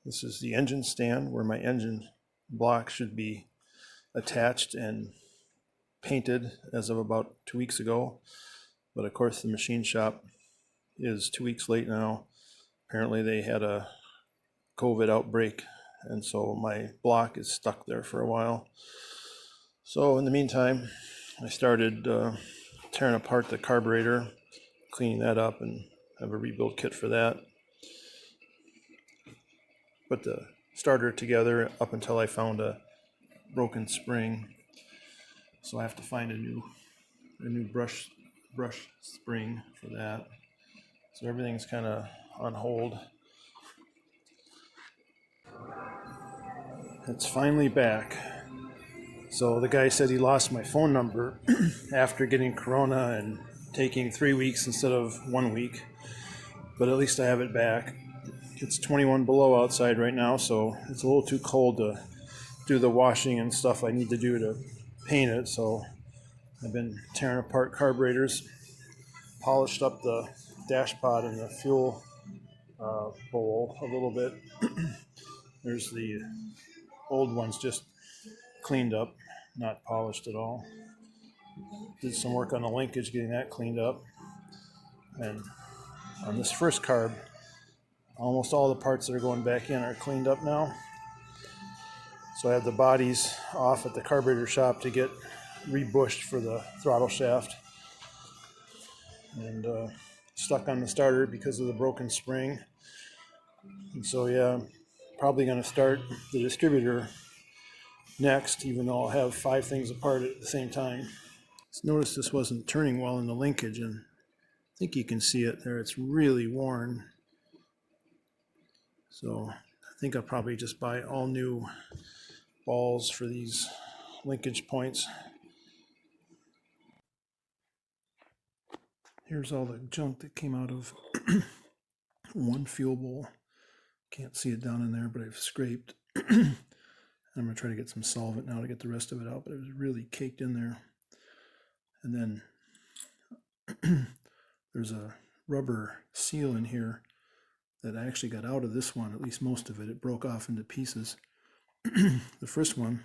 This is the engine stand where my engine block should be attached and painted as of about 2 weeks ago. But of course the machine shop is 2 weeks late now. Apparently they had a COVID outbreak, and so my block is stuck there for a while. So in the meantime, I started tearing apart the carburetor, cleaning that up, and have a rebuild kit for that. Put the starter together up until I found a broken spring, so I have to find a new brush spring for that. So everything's kind of on hold. It's finally back. So the guy said he lost my phone number after getting corona and taking 3 weeks instead of 1 week, but at least I have it back. It's 21 below outside right now, so it's a little too cold to do the washing and stuff I need to do to paint it. So I've been tearing apart carburetors, polished up the dash pod and the fuel bowl a little bit. There's the old ones just cleaned up, not polished at all. Did some work on the linkage, getting that cleaned up. And on this first carb, almost all the parts that are going back in are cleaned up now. So I have the bodies off at the carburetor shop to get rebushed for the throttle shaft. And stuck on the starter because of the broken spring. And so yeah, probably going to start the distributor next, even though I'll have 5 things apart at the same time. Notice this wasn't turning well in the linkage, and I think you can see it there. It's really worn. So I think I'll probably just buy all new balls for these linkage points. Here's all the junk that came out of one fuel bowl. Can't see it down in there, but I've scraped. I'm going to try to get some solvent now to get the rest of it out, but it was really caked in there. And then there's a rubber seal in here that I actually got out of this one, at least most of it. It broke off into pieces. The first one,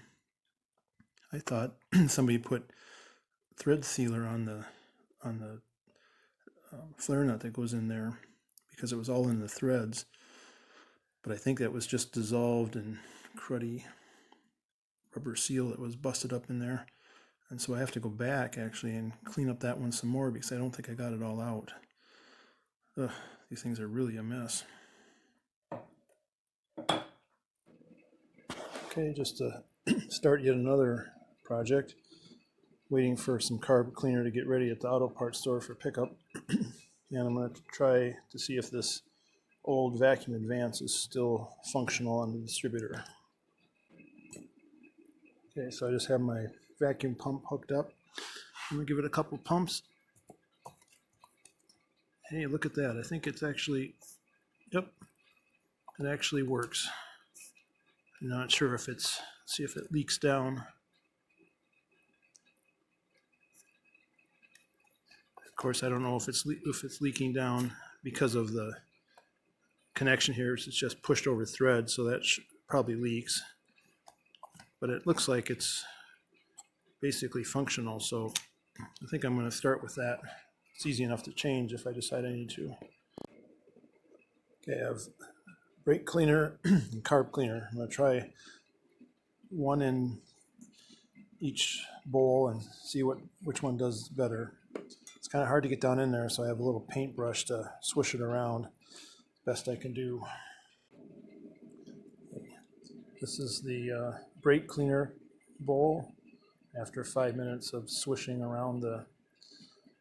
I thought somebody put thread sealer on the flare nut that goes in there because it was all in the threads. But I think that was just dissolved and cruddy rubber seal that was busted up in there. And so I have to go back actually and clean up that one some more because I don't think I got it all out. Ugh, these things are really a mess. Okay, just to start yet another project. Waiting for some carb cleaner to get ready at the auto parts store for pickup. And I'm going to try to see if this old vacuum advance is still functional on the distributor. Okay, so I just have my vacuum pump hooked up. I'm going to give it a couple pumps. Hey, look at that. I think it's actually, yep, it actually works. I'm not sure if it's, see if it leaks down. Of course, I don't know if it's leaking down because of the connection here. It's just pushed over thread, so that probably leaks. But it looks like it's basically functional, so I think I'm going to start with that. It's easy enough to change if I decide I need to. Okay, I have brake cleaner and carb cleaner. I'm going to try one in each bowl and see which one does better. It's kind of hard to get down in there, so I have a little paintbrush to swish it around best I can do. This is the brake cleaner bowl. After 5 minutes of swishing around the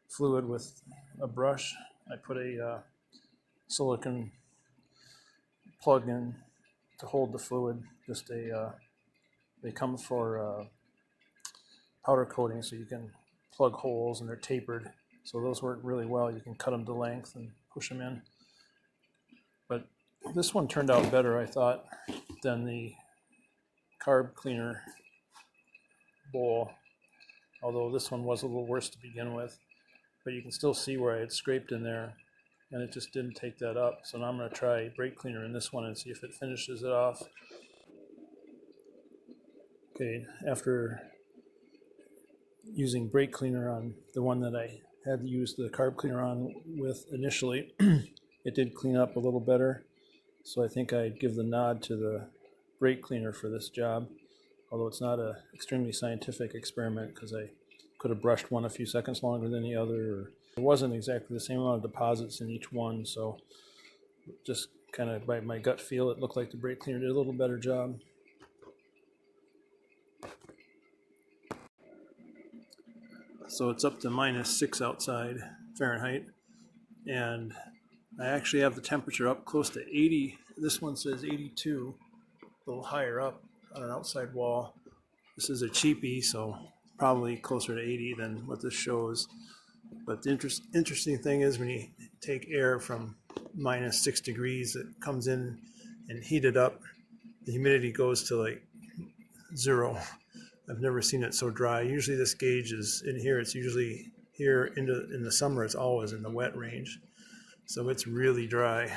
fluid with a brush, I put a silicone plug in to hold the fluid. Just they come for powder coating, so you can plug holes, and they're tapered. So those work really well. You can cut them to length and push them in. But this one turned out better, I thought, than the carb cleaner bowl, although this one was a little worse to begin with. But you can still see where I had scraped in there. and it just didn't take that up. So now I'm going to try brake cleaner in this one and see if it finishes it off. Okay, after using brake cleaner on the one that I had to use the carb cleaner on with initially, it did clean up a little better. So I think I'd give the nod to the brake cleaner for this job, although it's not an extremely scientific experiment because I could have brushed one a few seconds longer than the other, or it wasn't exactly the same amount of deposits in each one. So just kind of by my gut feel, it looked like the brake cleaner did a little better job. So it's up to -6 outside Fahrenheit, and I actually have the temperature up close to 80. This one says 82, a little higher up on an outside wall. This is a cheapie, so probably closer to 80 than what this shows. But the interesting thing is when you take air from -6 degrees, it comes in and heated up, the humidity goes to like 0. I've never seen it so dry. Usually this gauge is in here. It's usually here in the summer. It's always in the wet range. So it's really dry.